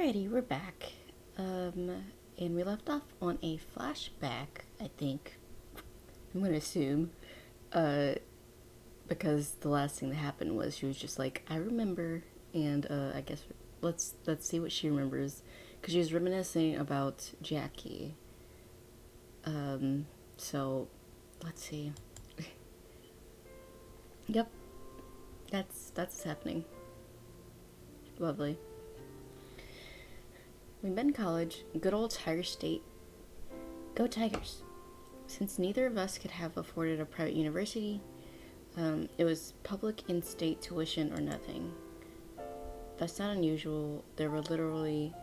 Alrighty, we're back. And we left off on a flashback, I think. I'm gonna assume. Uh, because the last thing that happened was she was just like, I remember, and I guess let's see what she remembers. Because she was reminiscing about Jackie. So let's see. Yep, that's happening. Lovely. We met in college, good old Tiger State. Go Tigers! Since neither of us could have afforded a private university, it was public in-state tuition or nothing. That's not unusual. There were literally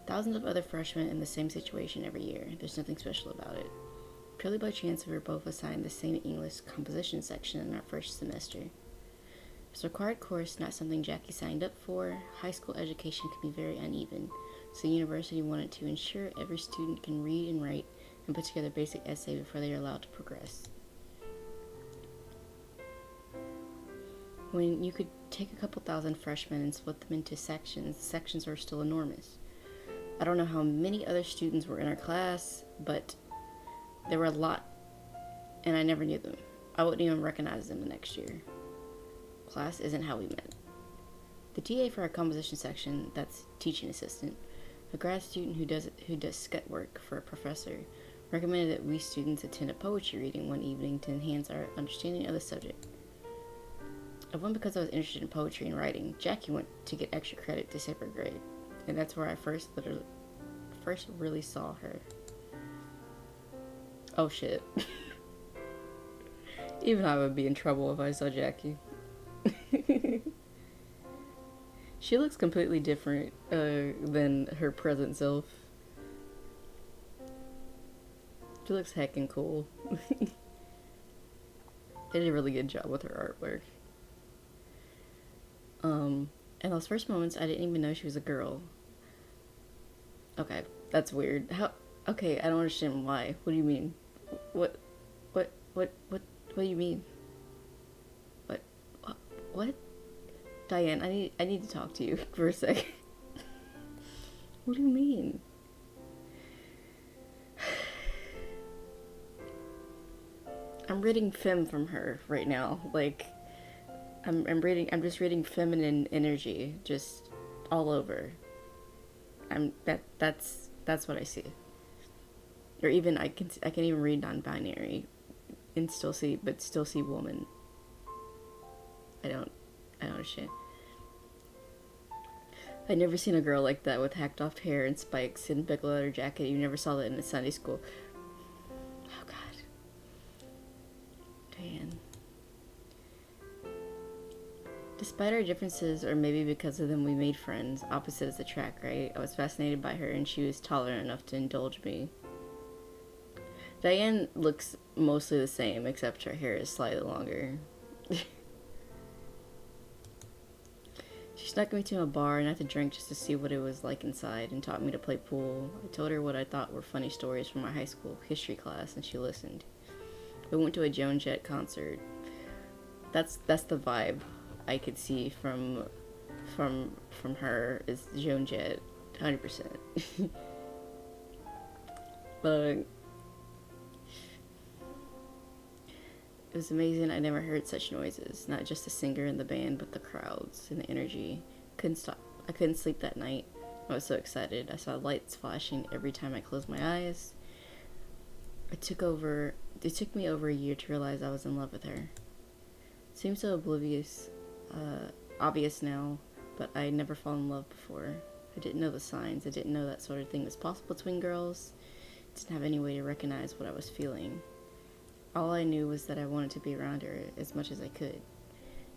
thousands of other freshmen in the same situation every year. There's nothing special about it. Purely by chance, we were both assigned the same English composition section in our first semester. It's a required course, not something Jackie signed up for. High school education can be very uneven, so the university wanted to ensure every student can read and write and put together a basic essay before they are allowed to progress. When you could take a couple thousand freshmen and split them into sections, the sections are still enormous. I don't know how many other students were in our class, but there were a lot, and I never knew them. I wouldn't even recognize them the next year. Class isn't how we met. The TA for our composition section, that's teaching assistant, a grad student who does sketch work for a professor, recommended that we students attend a poetry reading one evening to enhance our understanding of the subject. I went because I was interested in poetry and writing. Jackie went to get extra credit to save her grade, and that's where I first really saw her. Oh shit. Even I would be in trouble if I saw Jackie. She looks completely different than her present self. She looks heckin' cool. They did a really good job with her artwork. In those first moments, I didn't even know she was a girl. Okay, that's weird. How? Okay, I don't understand why. What do you mean? What do you mean? What? Diane, I need to talk to you for a second. What do you mean? I'm reading fem from her right now. Like, I'm just reading feminine energy just all over. That's what I see. Or even I can even read non-binary and still see woman. I don't understand. I'd never seen a girl like that with hacked off hair and spikes and big leather jacket. You never saw that in a Sunday school. Oh God, Diane. Despite our differences, or maybe because of them, we made friends. Opposites attract, right? I was fascinated by her, and she was tolerant enough to indulge me. Diane looks mostly the same, except her hair is slightly longer. She snuck me to a bar and I had to drink just to see what it was like inside, and taught me to play pool. I told her what I thought were funny stories from my high school history class, and she listened. We went to a Joan Jett concert. That's the vibe I could see from her is Joan Jett, 100%. But it was amazing. I never heard such noises. Not just the singer and the band, but the crowds and the energy. Couldn't stop. I couldn't sleep that night. I was so excited. I saw lights flashing every time I closed my eyes. It took me over a year to realize I was in love with her. It seems so obvious now, but I had never fallen in love before. I didn't know the signs. I didn't know that sort of thing was possible between girls. I didn't have any way to recognize what I was feeling. All I knew was that I wanted to be around her as much as I could,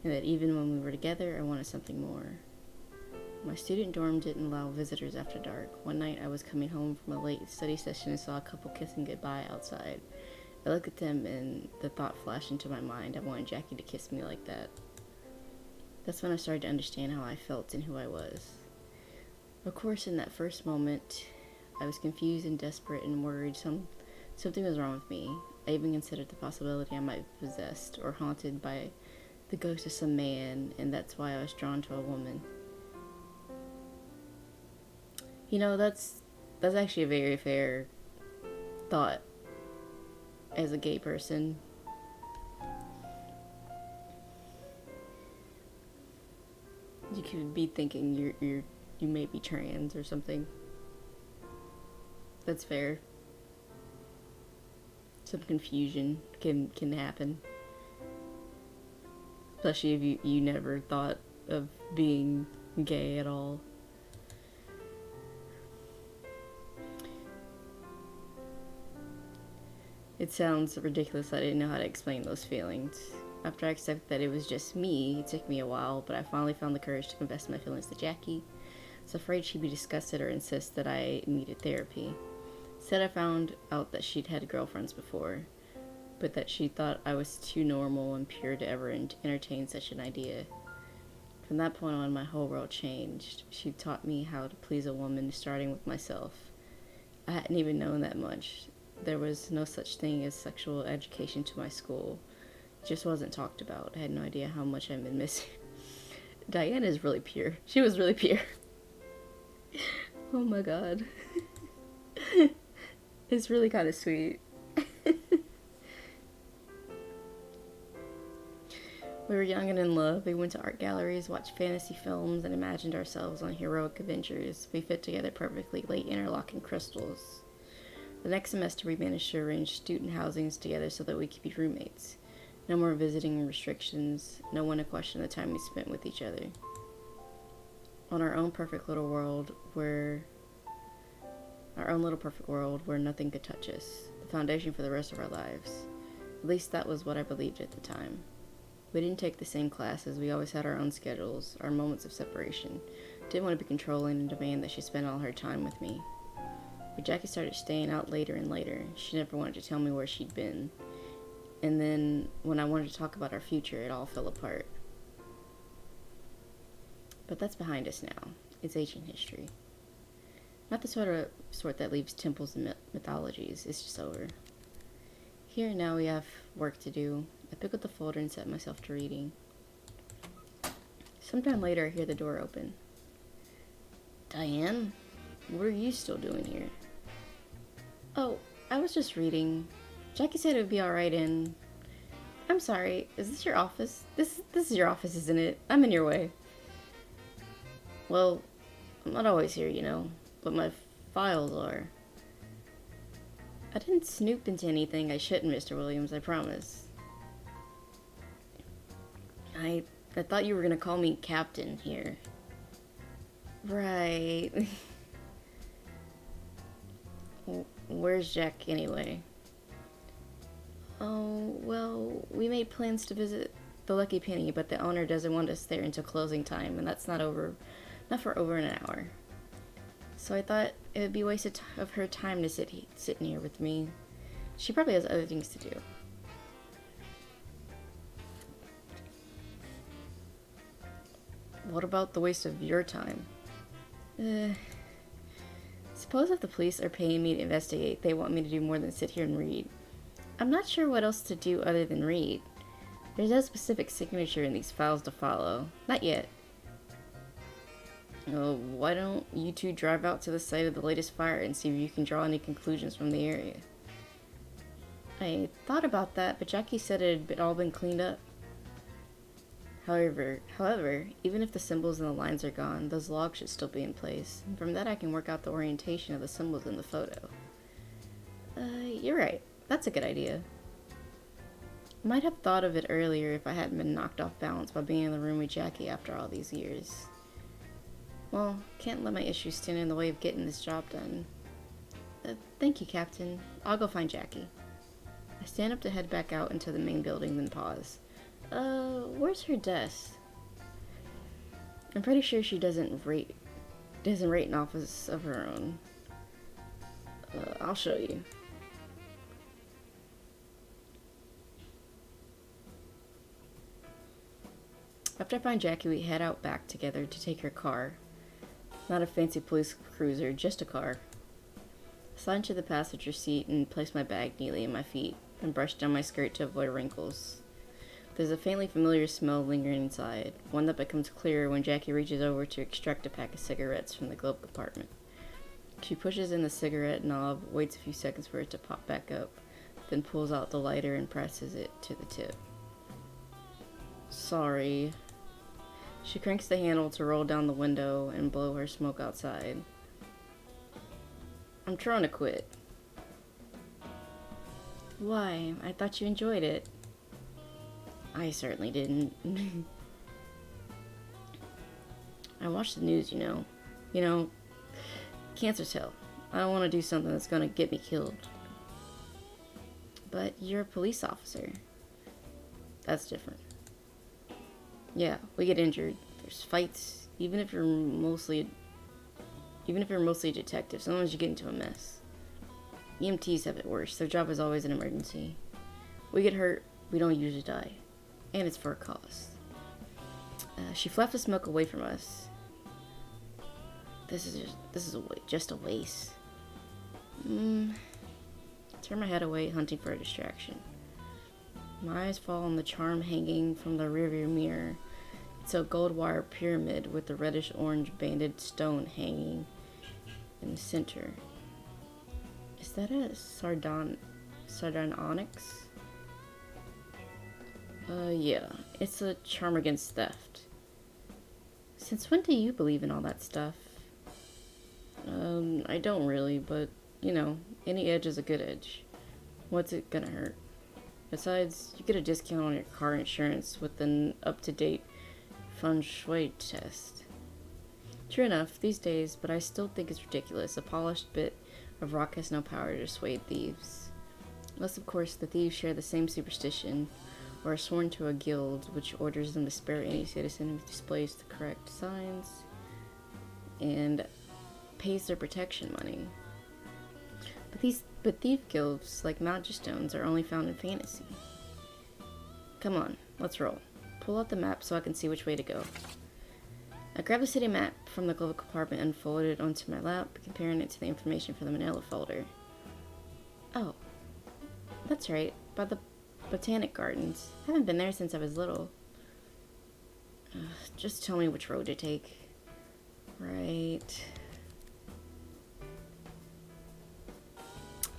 and that even when we were together, I wanted something more. My student dorm didn't allow visitors after dark. One night, I was coming home from a late study session and saw a couple kissing goodbye outside. I looked at them, and the thought flashed into my mind, I wanted Jackie to kiss me like that. That's when I started to understand how I felt and who I was. Of course, in that first moment, I was confused and desperate and worried something was wrong with me. I even considered the possibility I might be possessed or haunted by the ghost of some man, and that's why I was drawn to a woman. You know, that's actually a very fair thought as a gay person. You could be thinking you may be trans or something. That's fair. Some confusion can happen. Especially if you never thought of being gay at all. It sounds ridiculous that I didn't know how to explain those feelings. After I accepted that it was just me, it took me a while, but I finally found the courage to confess my feelings to Jackie. I was afraid she'd be disgusted or insist that I needed therapy. Instead, I found out that she'd had girlfriends before, but that she thought I was too normal and pure to ever entertain such an idea. From that point on, my whole world changed. She taught me how to please a woman, starting with myself. I hadn't even known that much. There was no such thing as sexual education to my school. It just wasn't talked about. I had no idea how much I've been missing. Diane is really pure. She was really pure. Oh my god. It's really kind of sweet. We were young and in love. We went to art galleries, watched fantasy films, and imagined ourselves on heroic adventures. We fit together perfectly, like interlocking crystals. The next semester, we managed to arrange student housings together so that we could be roommates. No more visiting restrictions. No one to question the time we spent with each other. On our own perfect little world where nothing could touch us. The foundation for the rest of our lives. At least that was what I believed at the time. We didn't take the same classes. We always had our own schedules, our moments of separation. Didn't want to be controlling and demand that she spend all her time with me. But Jackie started staying out later and later. She never wanted to tell me where she'd been. And then, when I wanted to talk about our future, it all fell apart. But that's behind us now. It's ancient history. Not the sort that leaves temples and mythologies. It's just over. Here and now we have work to do. I pick up the folder and set myself to reading. Sometime later, I hear the door open. Diane, what are you still doing here? Oh, I was just reading. Jackie said it would be alright in... I'm sorry, is this your office? This is your office, isn't it? I'm in your way. Well, I'm not always here, you know, but my files are. I didn't snoop into anything I shouldn't, Mr. Williams, I promise. I thought you were gonna call me Captain here. Right. Where's Jack anyway? Oh, well, we made plans to visit the Lucky Penny, but the owner doesn't want us there until closing time, and that's not for over an hour. So I thought it would be a waste of her time to sit in here with me. She probably has other things to do. What about the waste of your time? Suppose if the police are paying me to investigate, they want me to do more than sit here and read. I'm not sure what else to do other than read. There's no specific signature in these files to follow. Not yet. Oh, why don't you two drive out to the site of the latest fire and see if you can draw any conclusions from the area? I thought about that, but Jackie said it had all been cleaned up. However, even if the symbols and the lines are gone, those logs should still be in place. And from that I can work out the orientation of the symbols in the photo. You're right. That's a good idea. I might have thought of it earlier if I hadn't been knocked off balance by being in the room with Jackie after all these years. Well, can't let my issues stand in the way of getting this job done. Thank you, Captain. I'll go find Jackie. I stand up to head back out into the main building, then pause. Where's her desk? I'm pretty sure she doesn't rate an office of her own. I'll show you. After I find Jackie, we head out back together to take her car. Not a fancy police cruiser, just a car. I slide into the passenger seat and place my bag neatly at my feet, and brush down my skirt to avoid wrinkles. There's a faintly familiar smell lingering inside, one that becomes clearer when Jackie reaches over to extract a pack of cigarettes from the glove compartment. She pushes in the cigarette knob, waits a few seconds for it to pop back up, then pulls out the lighter and presses it to the tip. Sorry. She cranks the handle to roll down the window and blow her smoke outside. I'm trying to quit. Why? I thought you enjoyed it. I certainly didn't. I watch the news, you know. Cancer's hell. I don't want to do something that's gonna get me killed. But you're a police officer. That's different. Yeah, we get injured. There's fights. Even if you're mostly a detective, sometimes you get into a mess. EMTs have it worse. Their job is always an emergency. We get hurt, we don't usually die. And it's for a cause. She fluffed the smoke away from us. This is just a waste. Turn my head away, hunting for a distraction. My eyes fall on the charm hanging from the rearview mirror. It's a gold wire pyramid with the reddish-orange banded stone hanging in the center. Is that a sardonyx? Yeah. It's a charm against theft. Since when do you believe in all that stuff? I don't really, but, any edge is a good edge. What's it gonna hurt? Besides, you get a discount on your car insurance with an up-to-date feng shui test. True enough, these days, but I still think it's ridiculous. A polished bit of rock has no power to dissuade thieves. Unless, of course, the thieves share the same superstition, or are sworn to a guild, which orders them to spare any citizen who displays the correct signs, and pays their protection money. But thief guilds, like Magistones, are only found in fantasy. Come on, let's roll. Pull out the map so I can see which way to go. I grabbed the city map from the glove compartment and folded it onto my lap, comparing it to the information from the manila folder. Oh, that's right, by the Botanic Gardens. I haven't been there since I was little. Just tell me which road to take. Right.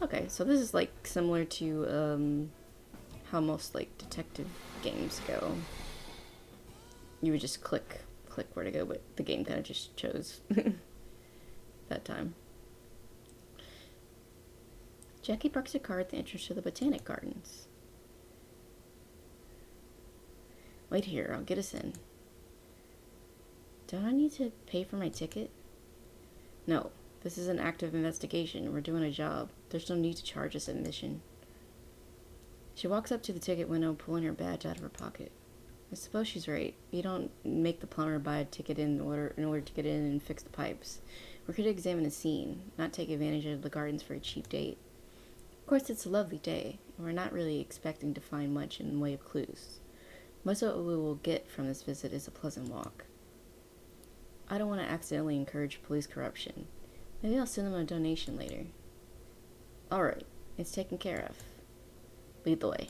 Okay, so this is like similar to how most like detective games go. You would just click where to go, but the game kind of just chose that time. Jackie parks her car at the entrance to the Botanic Gardens. Wait here, I'll get us in. Don't I need to pay for my ticket? No, this is an active investigation. We're doing a job. There's no need to charge us admission. She walks up to the ticket window, pulling her badge out of her pocket. I suppose she's right. You don't make the plumber buy a ticket in order to get in and fix the pipes. We're here to examine a scene, not take advantage of the gardens for a cheap date. Of course, it's a lovely day, and we're not really expecting to find much in the way of clues. Most of what we will get from this visit is a pleasant walk. I don't want to accidentally encourage police corruption. Maybe I'll send them a donation later. Alright, it's taken care of. Lead the way.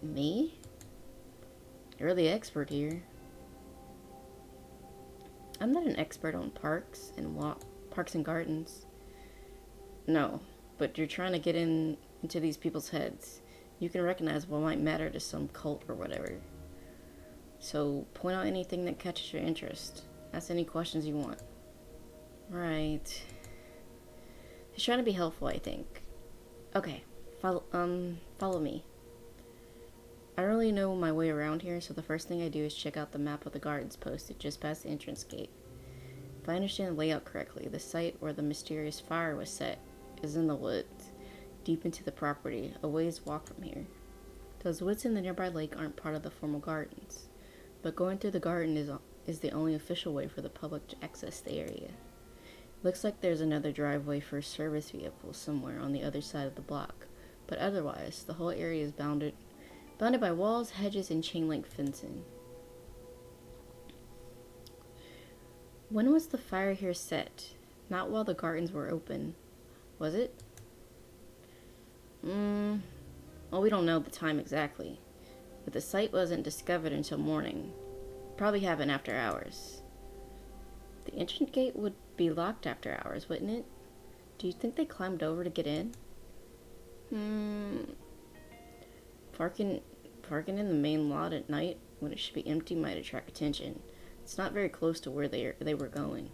Me? You're the expert here. I'm not an expert on parks and gardens. No, but you're trying to get into these people's heads. You can recognize what might matter to some cult or whatever. So, point out anything that catches your interest. Ask any questions you want. Right. He's trying to be helpful, I think. Okay, follow me. I don't really know my way around here, so the first thing I do is check out the map of the gardens posted just past the entrance gate. If I understand the layout correctly, the site where the mysterious fire was set is in the woods, deep into the property, a ways walk from here. Those woods in the nearby lake aren't part of the formal gardens, but going through the garden is the only official way for the public to access the area. Looks like there's another driveway for a service vehicle somewhere on the other side of the block, but otherwise, the whole area is bounded by walls, hedges, and chain-link fencing. When was the fire here set? Not while the gardens were open, was it? Well, we don't know the time exactly, but the site wasn't discovered until morning. Probably happened after hours. The entrance gate would be locked after hours, wouldn't it? Do you think they climbed over to get in? Parking in the main lot at night when it should be empty might attract attention. It's not very close to where they were going.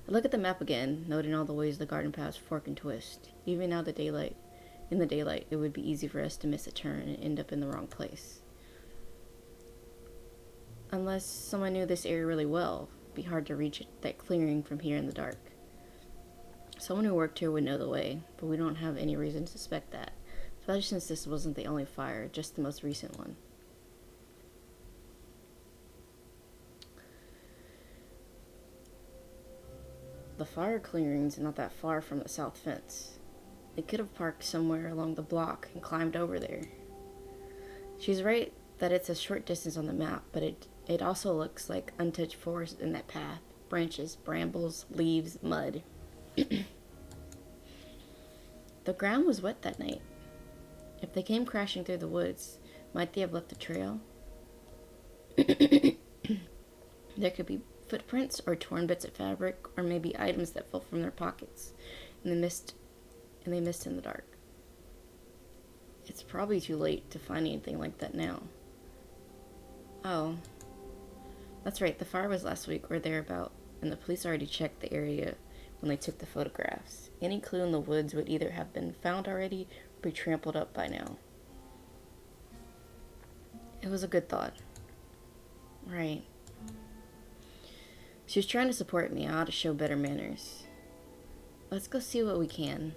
I look at the map again, noting all the ways the garden paths fork and twist. Even now in the daylight, it would be easy for us to miss a turn and end up in the wrong place. Unless someone knew this area really well, it'd be hard to reach that clearing from here in the dark. Someone who worked here would know the way, but we don't have any reason to suspect that, especially since this wasn't the only fire, just the most recent one. The fire clearing's not that far from the south fence. They could have parked somewhere along the block and climbed over there. She's right that it's a short distance on the map, but it also looks like untouched forest in that path. Branches, brambles, leaves, mud. The ground was wet that night. If they came crashing through the woods, might they have left a trail? There could be footprints or torn bits of fabric, or maybe items that fell from their pockets and they missed in the dark. It's probably too late to find anything like that now. Oh, that's right, the fire was last week or thereabout, and the police already checked the area when they took the photographs. Any clue in the woods would either have been found already or be trampled up by now. It was a good thought. Right. She was trying to support me. I ought to show better manners. Let's go see what we can.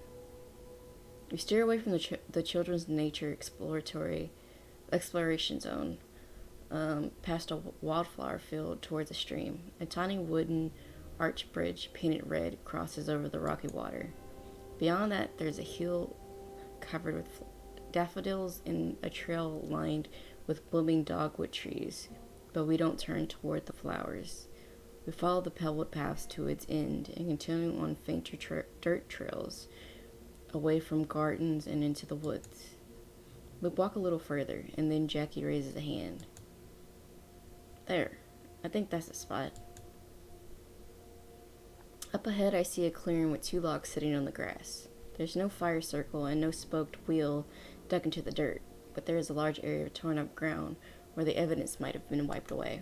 We steer away from the children's nature exploration zone, past a wildflower field towards a stream. A tiny wooden arch bridge painted red crosses over the rocky water. Beyond that, there's a hill covered with daffodils and a trail lined with blooming dogwood trees, but we don't turn toward the flowers. We follow the pebbled paths to its end and continue on fainter dirt trails away from gardens and into the woods. We walk a little further, and then Jackie raises a hand. There. I think that's the spot. Up ahead, I see a clearing with 2 logs sitting on the grass. There's no fire circle and no spoked wheel dug into the dirt, but there is a large area of torn up ground where the evidence might have been wiped away.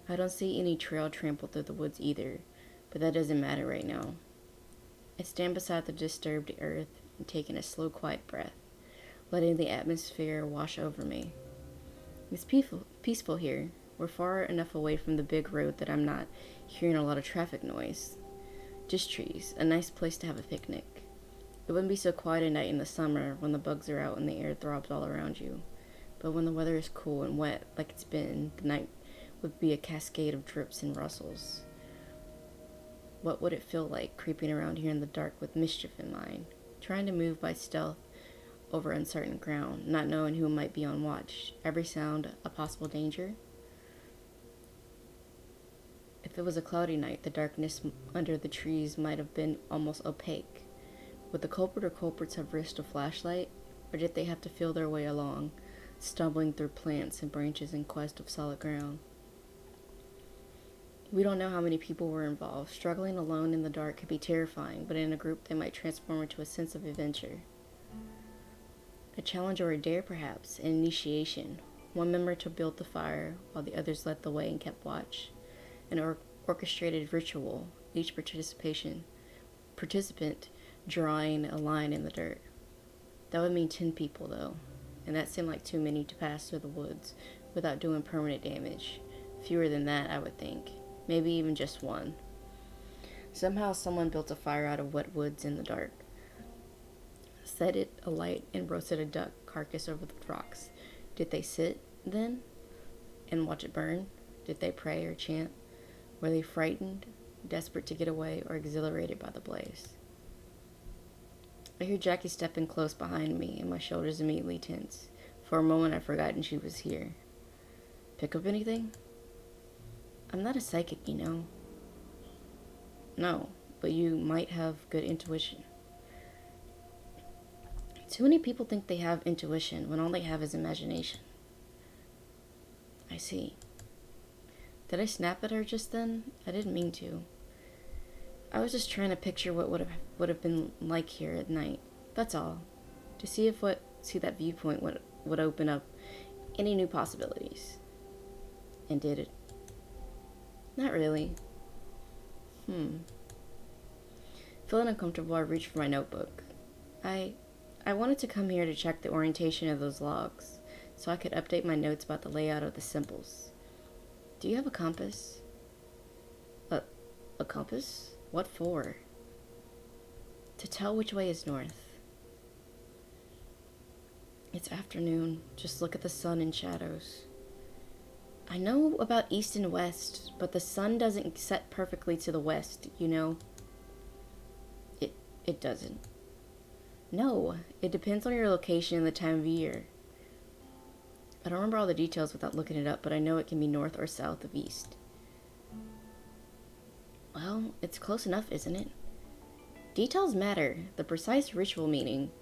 I don't see any trail trampled through the woods either, but that doesn't matter right now. I stand beside the disturbed earth and take in a slow, quiet breath, letting the atmosphere wash over me. It's peaceful here. We're far enough away from the big road that I'm not hearing a lot of traffic noise. Just trees, a nice place to have a picnic. It wouldn't be so quiet at night in the summer when the bugs are out and the air throbs all around you. But when the weather is cool and wet, like it's been, the night would be a cascade of drips and rustles. What would it feel like creeping around here in the dark with mischief in mind, trying to move by stealth over uncertain ground, not knowing who might be on watch, every sound a possible danger? If it was a cloudy night, the darkness under the trees might have been almost opaque. Would the culprit or culprits have risked a flashlight, or did they have to feel their way along, stumbling through plants and branches in quest of solid ground? We don't know how many people were involved. Struggling alone in the dark could be terrifying, but in a group they might transform into a sense of adventure. A challenge or a dare, perhaps, an initiation. One member to build the fire, while the others led the way and kept watch. An orchestrated ritual, each participant drawing a line in the dirt. That would mean 10 people, though, and that seemed like too many to pass through the woods without doing permanent damage. Fewer than that, I would think. Maybe even just one. Somehow someone built a fire out of wet woods in the dark, set it alight, and roasted a duck carcass over the rocks. Did they sit, then, and watch it burn? Did they pray or chant? Were they frightened, desperate to get away, or exhilarated by the blaze? I hear Jackie stepping close behind me, and my shoulders immediately tense. For a moment, I'd forgotten she was here. Pick up anything? I'm not a psychic, you know. No, but you might have good intuition. Too many people think they have intuition when all they have is imagination. I see. Did I snap at her just then? I didn't mean to. I was just trying to picture what would have been like here at night. That's all. To see that viewpoint would open up any new possibilities. And did it? Not really. Feeling uncomfortable, I reached for my notebook. I wanted to come here to check the orientation of those logs, so I could update my notes about the layout of the symbols. Do you have a compass? A compass? What for? To tell which way is north. It's afternoon. Just look at the sun and shadows. I know about east and west, but the sun doesn't set perfectly to the west, you know? It doesn't. No, it depends on your location and the time of year. I don't remember all the details without looking it up, but I know it can be north or south of east. Well, it's close enough, isn't it? Details matter. The precise ritual meaning.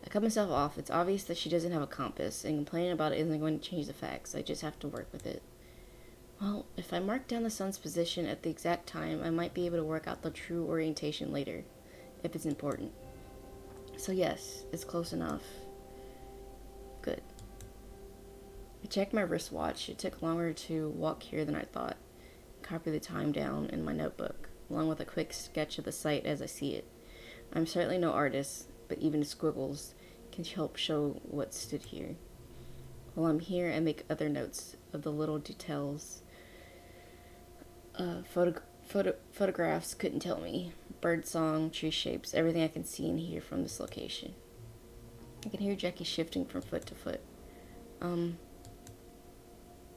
I cut myself off. It's obvious that she doesn't have a compass, and complaining about it isn't going to change the facts. I just have to work with it. Well, if I mark down the sun's position at the exact time, I might be able to work out the true orientation later, if it's important. So yes, it's close enough. Good. I checked my wristwatch. It took longer to walk here than I thought. Copy the time down in my notebook, along with a quick sketch of the site as I see it. I'm certainly no artist, but even squiggles can help show what stood here. While I'm here, I make other notes of the little details. Photographs couldn't tell me. Bird song, tree shapes, everything I can see and hear from this location. I can hear Jackie shifting from foot to foot.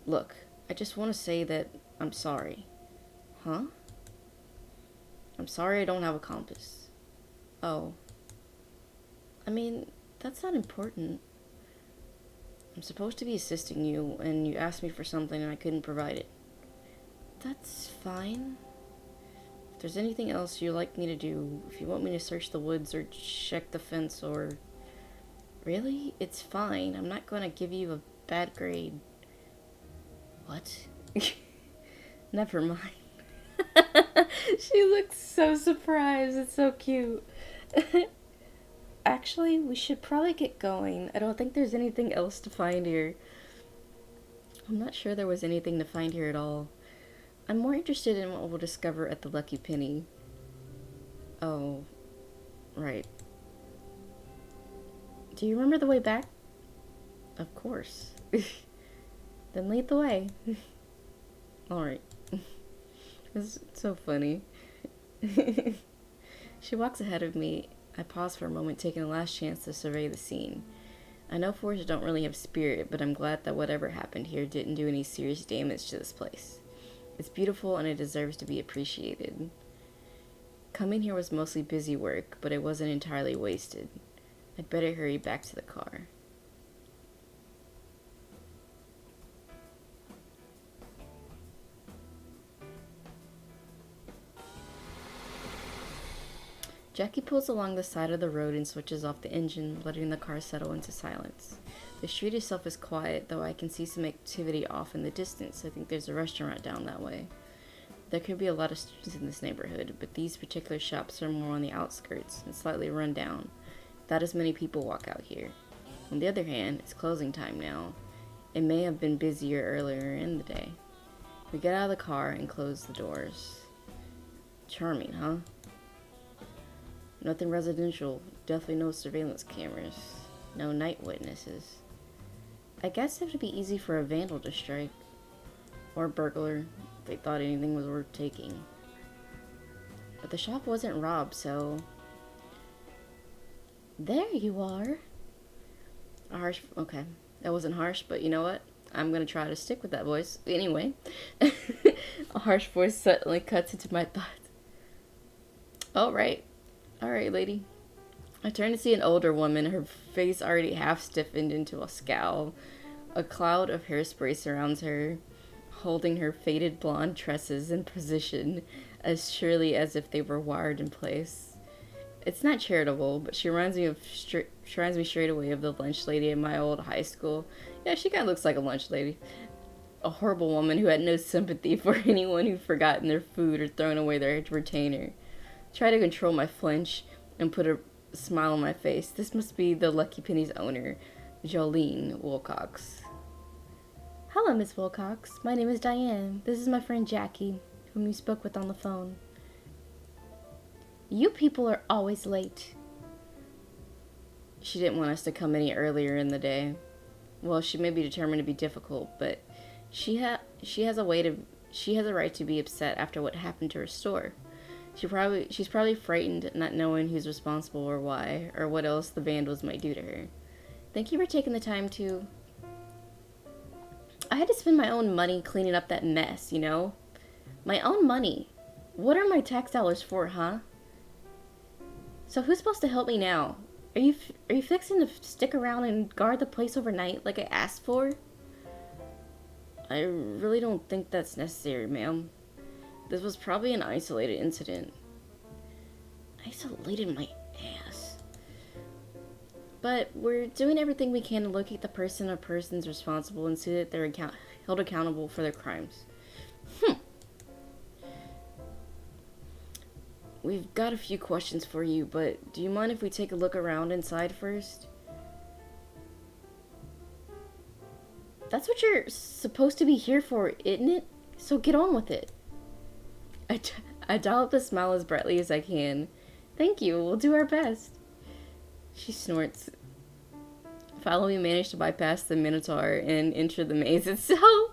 Look, I just want to say that I'm sorry. Huh? I'm sorry I don't have a compass. Oh. I mean, that's not important. I'm supposed to be assisting you, and you asked me for something and I couldn't provide it. That's fine. If there's anything else you'd like me to do, if you want me to search the woods or check the fence or... Really? It's fine. I'm not going to give you a bad grade. What? Never mind. She looks so surprised. It's so cute. Actually, we should probably get going. I don't think there's anything else to find here. I'm not sure there was anything to find here at all. I'm more interested in what we'll discover at the Lucky Penny. Oh, right. Do you remember the way back? Of course. Then lead the way. Alright. It's so funny. She walks ahead of me. I pause for a moment, taking a last chance to survey the scene. I know forests don't really have spirit, but I'm glad that whatever happened here didn't do any serious damage to this place. It's beautiful and it deserves to be appreciated. Coming here was mostly busy work, but it wasn't entirely wasted. I'd better hurry back to the car. Jackie pulls along the side of the road and switches off the engine, letting the car settle into silence. The street itself is quiet, though I can see some activity off in the distance. I think there's a restaurant down that way. There could be a lot of students in this neighborhood, but these particular shops are more on the outskirts and slightly run down. Not as many people walk out here. On the other hand, it's closing time now. It may have been busier earlier in the day. We get out of the car and close the doors. Charming, huh? Nothing residential. Definitely no surveillance cameras. No night witnesses. I guess it would be easy for a vandal to strike. Or a burglar, if they thought anything was worth taking. But the shop wasn't robbed, so... There you are. Okay, that wasn't harsh, but you know what? I'm gonna try to stick with that voice. Anyway. A harsh voice suddenly cuts into my thoughts. Alright, lady. I turn to see an older woman, her face already half stiffened into a scowl. A cloud of hairspray surrounds her, holding her faded blonde tresses in position as surely as if they were wired in place. It's not charitable, but she reminds me straight away of the lunch lady at my old high school. Yeah, she kind of looks like a lunch lady. A horrible woman who had no sympathy for anyone who'd forgotten their food or thrown away their retainer. Try to control my flinch and put a smile on my face. This must be the Lucky Penny's owner, Jolene Wilcox. Hello, Miss Wilcox. My name is Diane. This is my friend Jackie, whom you spoke with on the phone. You people are always late. She didn't want us to come any earlier in the day. Well, she may be determined to be difficult, but she has a right to be upset after what happened to her store. She's probably frightened, not knowing who's responsible or why, or what else the vandals might do to her. Thank you for taking the time to... I had to spend my own money cleaning up that mess, you know? My own money. What are my tax dollars for, huh? So who's supposed to help me now? Are you fixing to stick around and guard the place overnight like I asked for? I really don't think that's necessary, ma'am. This was probably an isolated incident. Isolated my ass. But we're doing everything we can to locate the person or persons responsible and see that they're held accountable for their crimes. We've got a few questions for you, but do you mind if we take a look around inside first? That's what you're supposed to be here for, isn't it? So get on with it. I dial up the smile as brightly as I can. Thank you, we'll do our best. She snorts. Finally, we manage to bypass the Minotaur and enter the maze itself.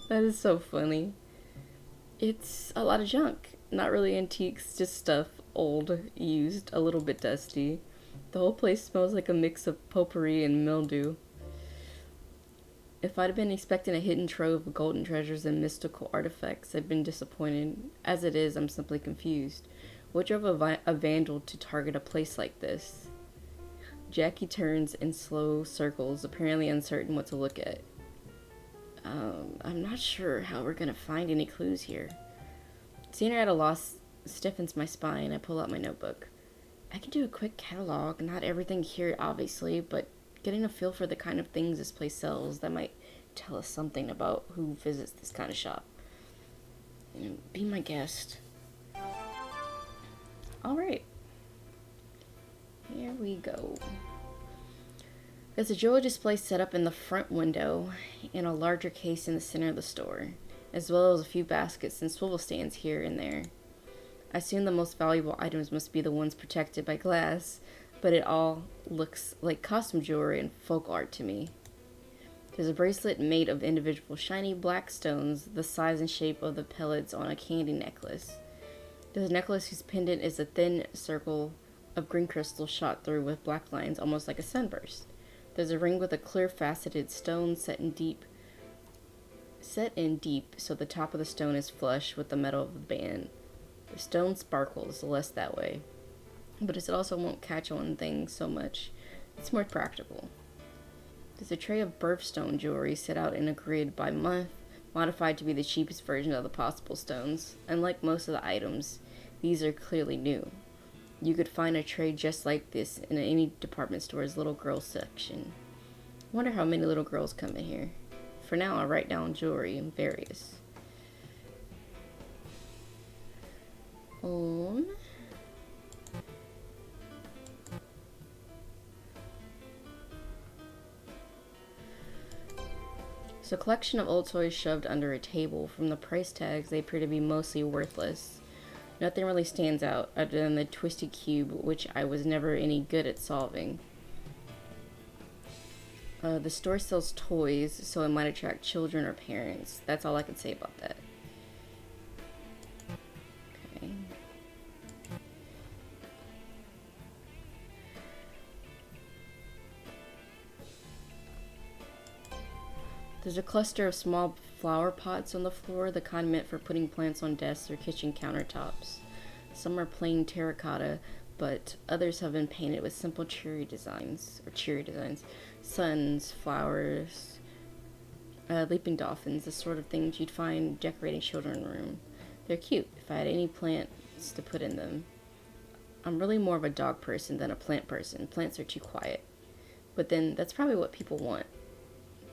That is so funny. It's a lot of junk. Not really antiques, just stuff. Old, used, a little bit dusty. The whole place smells like a mix of potpourri and mildew. If I'd have been expecting a hidden trove of golden treasures and mystical artifacts, I'd been disappointed. As it is, I'm simply confused. What drove a vandal to target a place like this? Jackie turns in slow circles, apparently uncertain what to look at. I'm not sure how we're gonna find any clues here. Seeing her at a loss stiffens my spine. I pull out my notebook. I can do a quick catalog, not everything here obviously, but getting a feel for the kind of things this place sells that might tell us something about who visits this kind of shop. Be my guest. Alright. Here we go. There's a jewelry display set up in the front window and a larger case in the center of the store, as well as a few baskets and swivel stands here and there. I assume the most valuable items must be the ones protected by glass, but it all looks like costume jewelry and folk art to me. There's a bracelet made of individual shiny black stones, the size and shape of the pellets on a candy necklace. There's a necklace whose pendant is a thin circle of green crystal shot through with black lines, almost like a sunburst. There's a ring with a clear faceted stone set in deep, so the top of the stone is flush with the metal of the band. The stone sparkles less that way, but it also won't catch on things so much. It's more practical. There's a tray of birthstone jewelry set out in a grid by month, modified to be the cheapest version of the possible stones. Unlike most of the items, these are clearly new. You could find a tray just like this in any department store's little girls section. I wonder how many little girls come in here. For now, I'll write down jewelry and various. It's a collection of old toys shoved under a table. From the price tags, they appear to be mostly worthless. Nothing really stands out other than the twisted cube, which I was never any good at solving. The store sells toys, so it might attract children or parents. That's all I can say about that. Okay. There's a cluster of small flower pots on the floor, the kind meant for putting plants on desks or kitchen countertops. Some are plain terracotta, but others have been painted with simple cheery designs. Suns, flowers, leaping dolphins, the sort of things you'd find decorating children's room. They're cute if I had any plants to put in them. I'm really more of a dog person than a plant person. Plants are too quiet. But then that's probably what people want.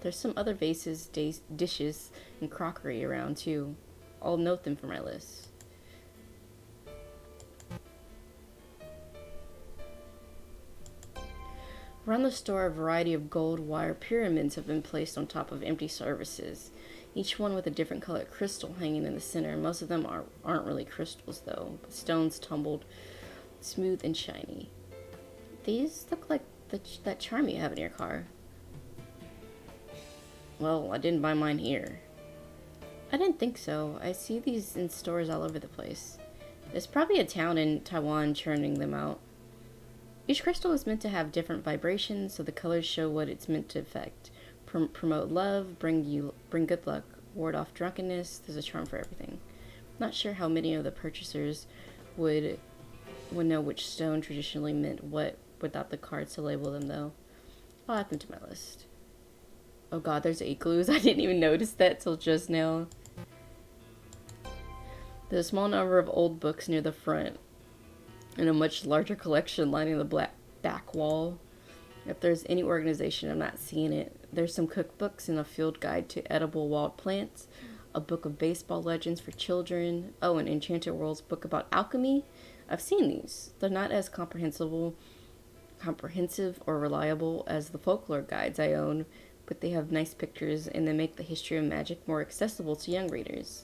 There's some other vases, dishes, and crockery around too. I'll note them for my list. Around the store, a variety of gold wire pyramids have been placed on top of empty surfaces, each one with a different colored crystal hanging in the center. Most of them aren't really crystals, though, but stones tumbled smooth and shiny. These look like that charm you have in your car. Well, I didn't buy mine here. I didn't think so. I see these in stores all over the place. There's probably a town in Taiwan churning them out. Each crystal is meant to have different vibrations, so the colors show what it's meant to affect. Promote love, bring good luck, ward off drunkenness. There's a charm for everything. Not sure how many of the purchasers would know which stone traditionally meant what without the cards to label them, though. I'll add them to my list. Oh god, there's igloos. I didn't even notice that till just now. There's a small number of old books near the front, and a much larger collection lining the back wall. If there's any organization, I'm not seeing it. There's some cookbooks and a field guide to edible wild plants, a book of baseball legends for children. Oh, an Enchanted Worlds book about alchemy. I've seen these. They're not as comprehensive or reliable as the folklore guides I own, but they have nice pictures and they make the history of magic more accessible to young readers.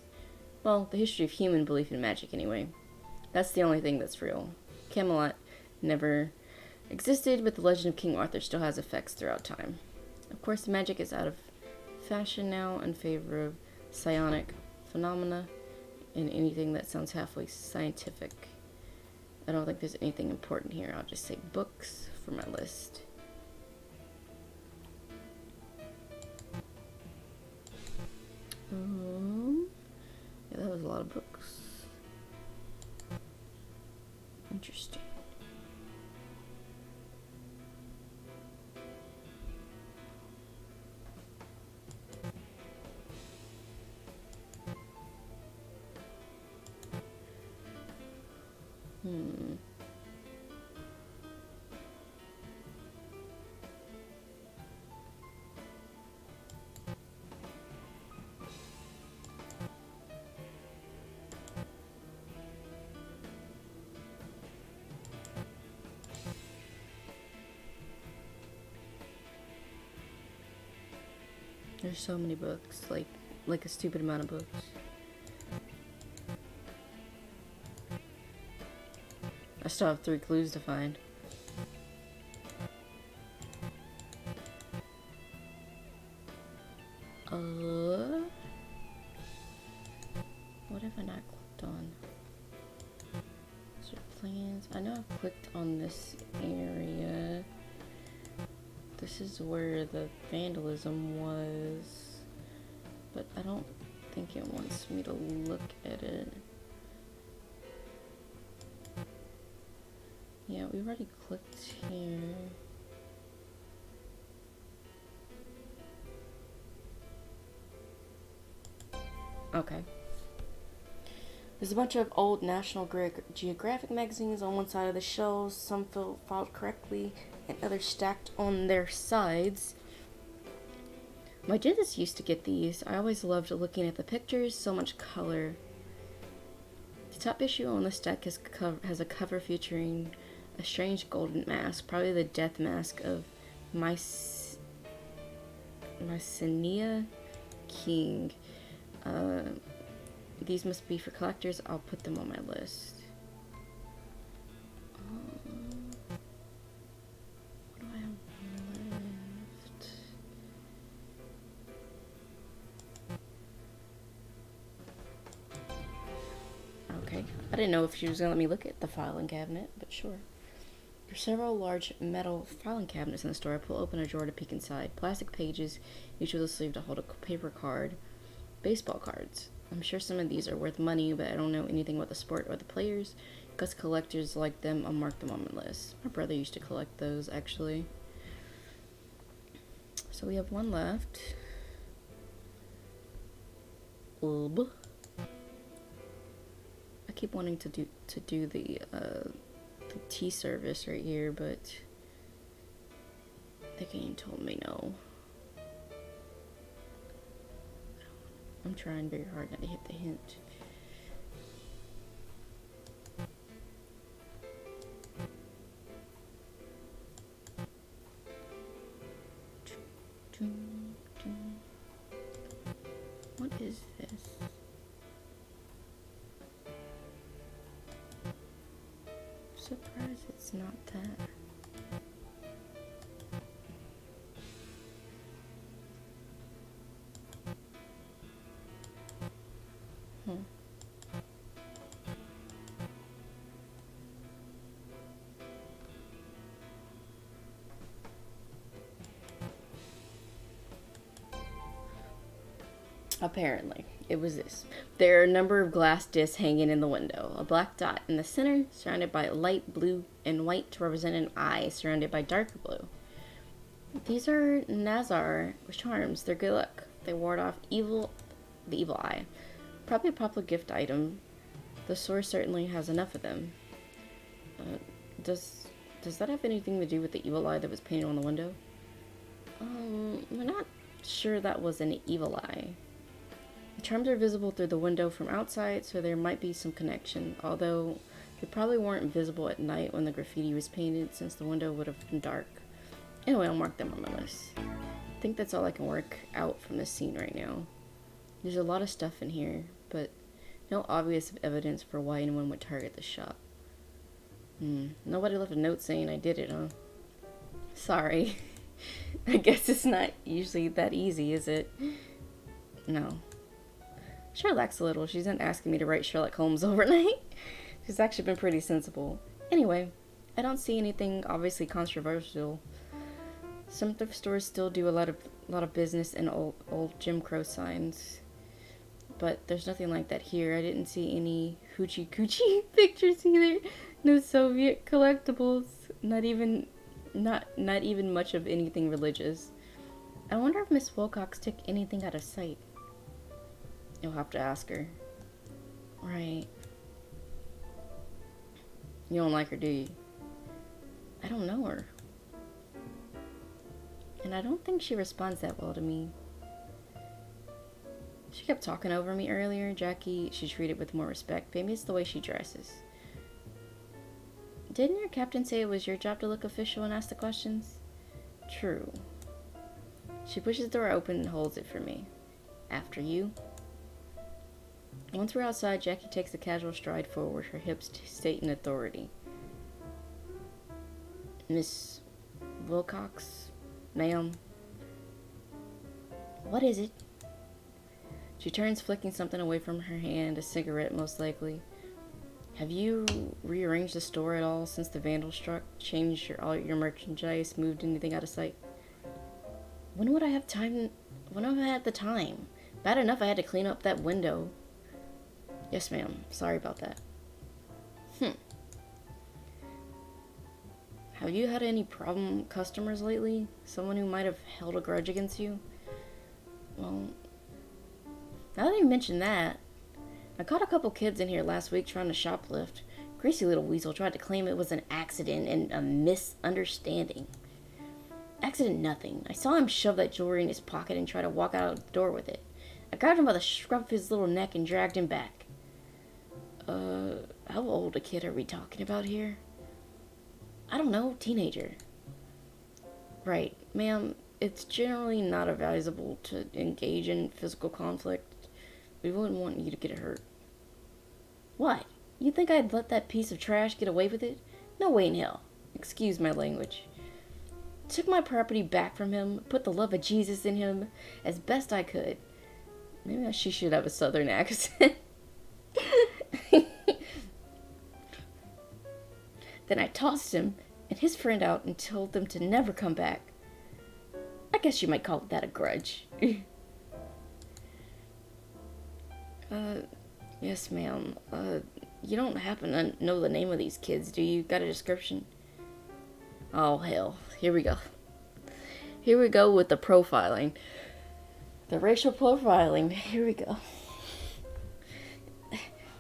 Well, the history of human belief in magic, anyway. That's the only thing that's real. Camelot never existed, but the legend of King Arthur still has effects throughout time. Of course, the magic is out of fashion now in favor of psionic phenomena and anything that sounds halfway scientific. I don't think there's anything important here. I'll just say books for my list. Yeah, that was a lot of books. Interesting. There's so many books, like a stupid amount of books. I still have 3 clues to find. What have I not clicked on? Is there plans? I know I've clicked on this area. This is where the vandalism was, but I don't think it wants me to look at it. Yeah, we already clicked here. Okay. There's a bunch of old National Geographic magazines on one side of the shelves, some filed correctly, and others stacked on their sides. My dentist used to get these. I always loved looking at the pictures, so much color. The top issue on the stack has a cover featuring a strange golden mask, probably the death mask of Mycenae King. These must be for collectors. I'll put them on my list. What do I have left? Okay. I didn't know if she was going to let me look at the filing cabinet, but sure. There's several large metal filing cabinets in the store. I pull open a drawer to peek inside. Plastic pages, each with a sleeve to hold a paper card. Baseball cards. I'm sure some of these are worth money, but I don't know anything about the sport or the players. Because collectors like them, I'll mark them on my list. My brother used to collect those, actually. So we have one left. I keep wanting to do the tea service right here, but the game told me no. I'm trying very hard not to hit the hint. surprised it's not that. Apparently, it was this. There are a number of glass discs hanging in the window. A black dot in the center, surrounded by light blue and white to represent an eye, surrounded by dark blue. These are Nazar charms. They're good luck. They ward off the evil eye. Probably a popular gift item. The store certainly has enough of them. Does that have anything to do with the evil eye that was painted on the window? We're not sure that was an evil eye. The charms are visible through the window from outside, so there might be some connection, although they probably weren't visible at night when the graffiti was painted, since the window would have been dark. Anyway, I'll mark them on my list. I think that's all I can work out from this scene right now. There's a lot of stuff in here, but no obvious evidence for why anyone would target the shop. Nobody left a note saying I did it, huh? Sorry. I guess it's not usually that easy, is it? No. She relaxed a little. She's not asking me to write Sherlock Holmes overnight. She's actually been pretty sensible. Anyway, I don't see anything obviously controversial. Some thrift stores still do a lot of business in old Jim Crow signs, but there's nothing like that here. I didn't see any hoochie coochie pictures either. No Soviet collectibles. Not even much of anything religious. I wonder if Miss Wilcox took anything out of sight. You'll have to ask her. Right. You don't like her, do you? I don't know her. And I don't think she responds that well to me. She kept talking over me earlier. Jackie, she treated with more respect. Maybe it's the way she dresses. Didn't your captain say it was your job to look official and ask the questions? True. She pushes the door open and holds it for me. After you. Once we're outside, Jackie takes a casual stride forward, her hips state in authority. Miss Wilcox, ma'am. What is it? She turns, flicking something away from her hand, a cigarette most likely. Have you rearranged the store at all since the vandal struck? Changed all your merchandise? Moved anything out of sight? When would I have time? When have I had the time? Bad enough I had to clean up that window. Yes, ma'am. Sorry about that. Have you had any problem customers lately? Someone who might have held a grudge against you? Well, now that you mention that, I caught a couple kids in here last week trying to shoplift. Greasy little weasel tried to claim it was an accident and a misunderstanding. Accident nothing. I saw him shove that jewelry in his pocket and try to walk out the door with it. I grabbed him by the scruff of his little neck and dragged him back. How old a kid are we talking about here? I don't know, teenager. Right, ma'am, it's generally not advisable to engage in physical conflict. We wouldn't want you to get hurt. What? You think I'd let that piece of trash get away with it? No way in hell. Excuse my language. Took my property back from him, put the love of Jesus in him as best I could. Maybe she should have a southern accent. Then I tossed him and his friend out and told them to never come back. I guess you might call that a grudge. Yes, ma'am. You don't happen to know the name of these kids, do you? Got a description? Oh, hell. Here we go. Here we go with the profiling. The racial profiling. Here we go.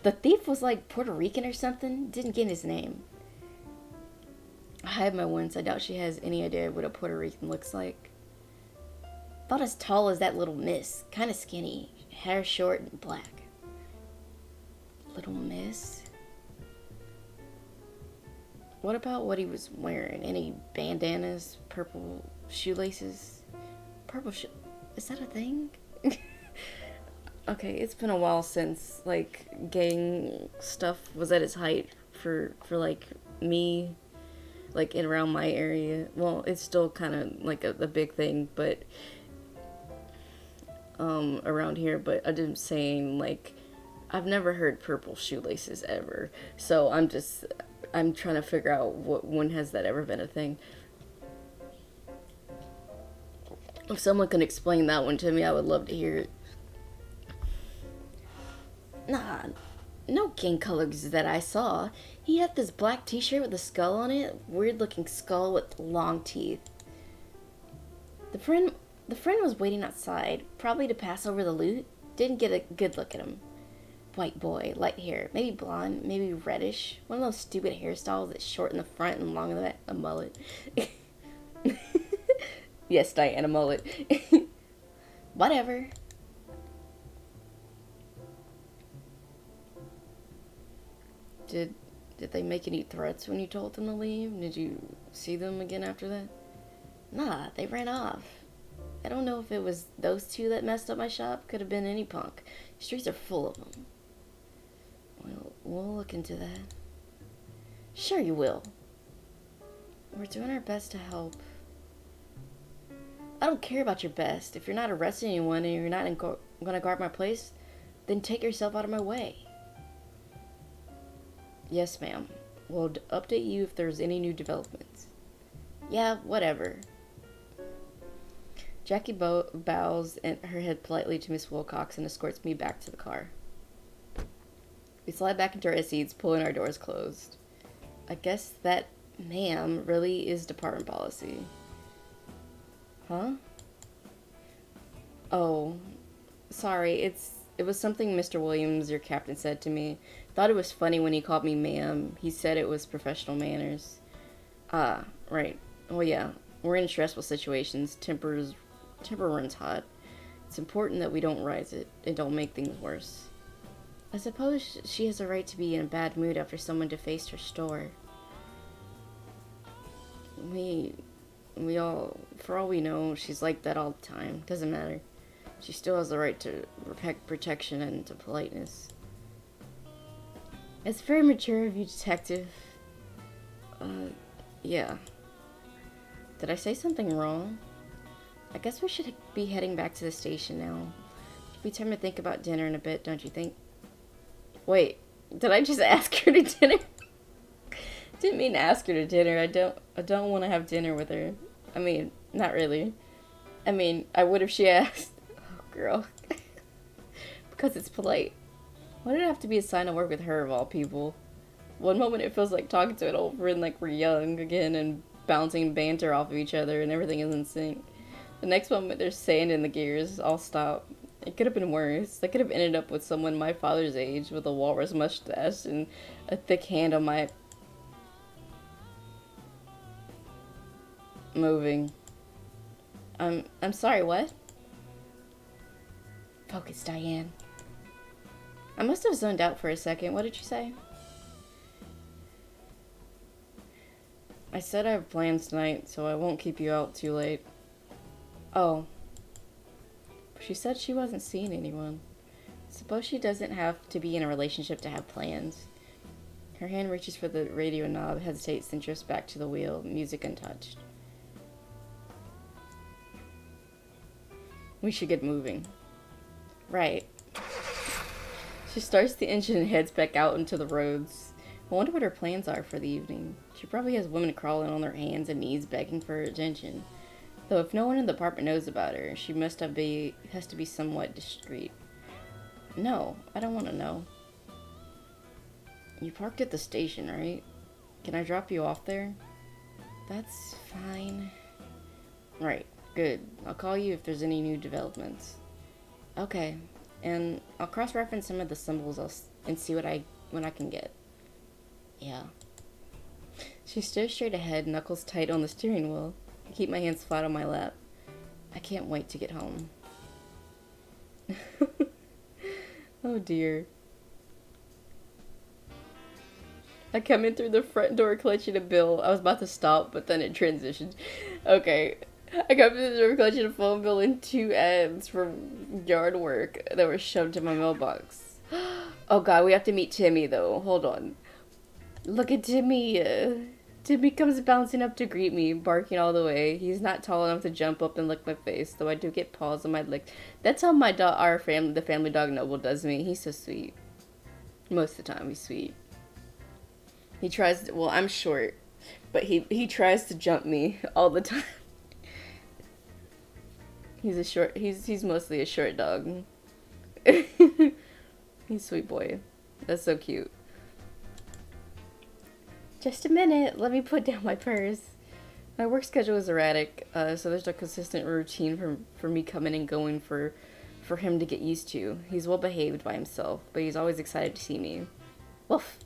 The thief was like Puerto Rican or something. Didn't get his name. I have my ones. I doubt she has any idea what a Puerto Rican looks like. About as tall as that little miss. Kind of skinny. Hair short and black. Little miss? What about what he was wearing? Any bandanas? Purple shoelaces? Is that a thing? Okay, it's been a while since, like, gang stuff was at its height for like, me, like, in around my area. Well, it's still kind of like a big thing, but around here. But I'm saying, like, I've never heard purple shoelaces ever. So I'm trying to figure out when has that ever been a thing. If someone can explain that one to me, I would love to hear it. Nah, no gang colors that I saw. He had this black t-shirt with a skull on it. Weird looking skull with long teeth. The friend was waiting outside, probably to pass over the loot. Didn't get a good look at him. White boy, light hair, maybe blonde, maybe reddish. One of those stupid hairstyles that's short in the front and long in the back. A mullet. Yes, Diane, a mullet. Whatever. Did they make any threats when you told them to leave? Did you see them again after that? Nah, they ran off. I don't know if it was those two that messed up my shop. Could have been any punk. Streets are full of them. Well, we'll look into that. Sure you will. We're doing our best to help. I don't care about your best. If you're not arresting anyone and you're not gonna guard my place, then take yourself out of my way. Yes, ma'am. We'll update you if there's any new developments. Yeah, whatever. Jackie bows her head politely to Miss Wilcox and escorts me back to the car. We slide back into our seats, pulling our doors closed. I guess that, ma'am, really is department policy. Huh? Oh, sorry, it was something Mr. Williams, your captain, said to me. Thought it was funny when he called me ma'am. He said it was professional manners. Ah, right. Well, yeah, we're in stressful situations. Temper runs hot. It's important that we don't rise it and don't make things worse. I suppose she has a right to be in a bad mood after someone defaced her store. We all, for all we know, she's like that all the time. Doesn't matter. She still has the right to protection and to politeness. It's very mature of you, detective. Yeah. Did I say something wrong? I guess we should be heading back to the station now. It'll be time to think about dinner in a bit, don't you think? Wait, did I just ask her to dinner? Didn't mean to ask her to dinner. I don't want to have dinner with her. I mean, not really. I mean, I would if she asked. Oh, girl. Because it's polite. Why did it have to be a sign to work with her, of all people? One moment it feels like talking to an old friend like we're young again and bouncing banter off of each other and everything is in sync. The next moment there's sand in the gears. I'll stop. It could have been worse. I could have ended up with someone my father's age with a walrus mustache and a thick hand on my... Moving. I'm sorry, what? Focus, Diane. I must have zoned out for a second. What did you say? I said I have plans tonight, so I won't keep you out too late. Oh. She said she wasn't seeing anyone. Suppose she doesn't have to be in a relationship to have plans. Her hand reaches for the radio knob, hesitates, then drifts back to the wheel, music untouched. We should get moving. Right. She starts the engine and heads back out into the roads. I wonder what her plans are for the evening. She probably has women crawling on their hands and knees begging for her attention. Though if no one in the apartment knows about her, she has to be somewhat discreet. No, I don't want to know. You parked at the station, right? Can I drop you off there? That's fine. Right, good. I'll call you if there's any new developments. Okay, and I'll cross-reference some of the symbols and see what I can get. Yeah. She stares straight ahead, knuckles tight on the steering wheel. I keep my hands flat on my lap. I can't wait to get home. Oh dear. I come in through the front door clutching a bill. I was about to stop, but then it transitioned. Okay. I come in through the door clutching a phone bill and 2 ads for yard work that were shoved in my mailbox. Oh god, we have to meet Timmy though. Hold on. Look at Timmy. Timmy comes bouncing up to greet me, barking all the way. He's not tall enough to jump up and lick my face, though I do get paws on my lick. That's how my dog, the family dog Noble does me. He's so sweet. Most of the time, he's sweet. He tries to, well, I'm short, but he tries to jump me all the time. He's mostly a short dog. He's a sweet boy. That's so cute. Just a minute, let me put down my purse. My work schedule is erratic, so there's no consistent routine for me coming and going for him to get used to. He's well behaved by himself, but he's always excited to see me. Woof.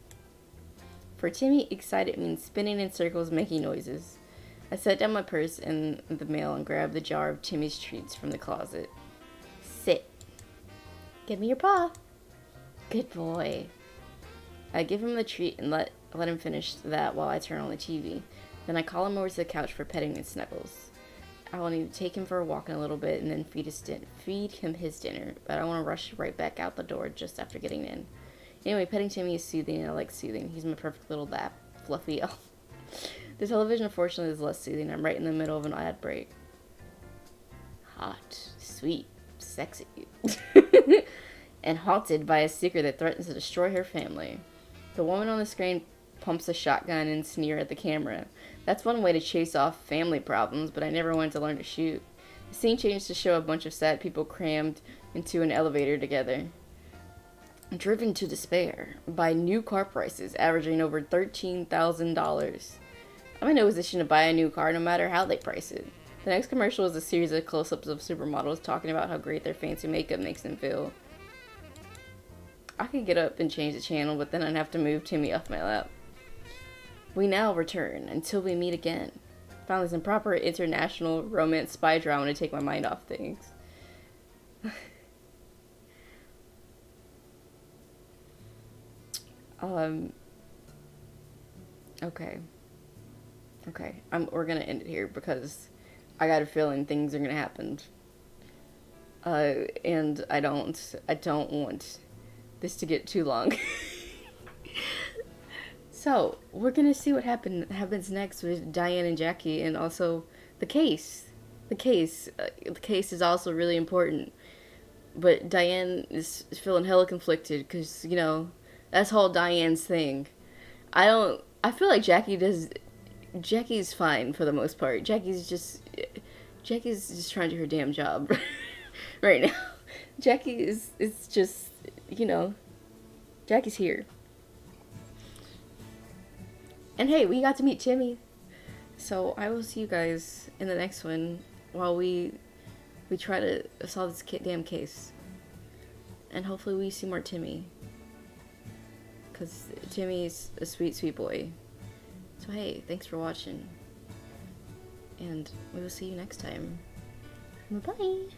For Timmy, excited means spinning in circles, making noises. I set down my purse in the mail and grabbed the jar of Timmy's treats from the closet. Sit. Give me your paw. Good boy. I give him the treat and let him finish that while I turn on the TV. Then I call him over to the couch for petting and snuggles. I will need to take him for a walk in a little bit and then feed him his dinner, but I don't want to rush right back out the door just after getting in. Anyway, petting Timmy is soothing, and I like soothing. He's my perfect little lap, fluffy elf. The television, unfortunately, is less soothing. I'm right in the middle of an ad break. Hot, sweet, sexy, and haunted by a secret that threatens to destroy her family. The woman on the screen pumps a shotgun and sneer at the camera. That's one way to chase off family problems, but I never wanted to learn to shoot. The scene changed to show a bunch of sad people crammed into an elevator together, driven to despair by new car prices averaging over $13,000. I'm in no position to buy a new car no matter how they price it. The next commercial is a series of close-ups of supermodels talking about how great their fancy makeup makes them feel. I could get up and change the channel, but then I'd have to move Timmy off my lap. We now return until we meet again. Finally, some proper international romance spy drama to take my mind off things. Okay. We're gonna end it here because I got a feeling things are gonna happen. And I don't want this to get too long. So, we're gonna see what happens next with Diane and Jackie, and also the case. The case is also really important. But Diane is feeling hella conflicted, because, you know, that's all Diane's thing. I feel like Jackie's fine for the most part. Jackie's just trying to do her damn job right now. Jackie is just, you know, Jackie's here. And hey, we got to meet Timmy. So I will see you guys in the next one while we try to solve this damn case. And hopefully we see more Timmy. Because Timmy's a sweet, sweet boy. So hey, thanks for watching. And we will see you next time. Bye-bye.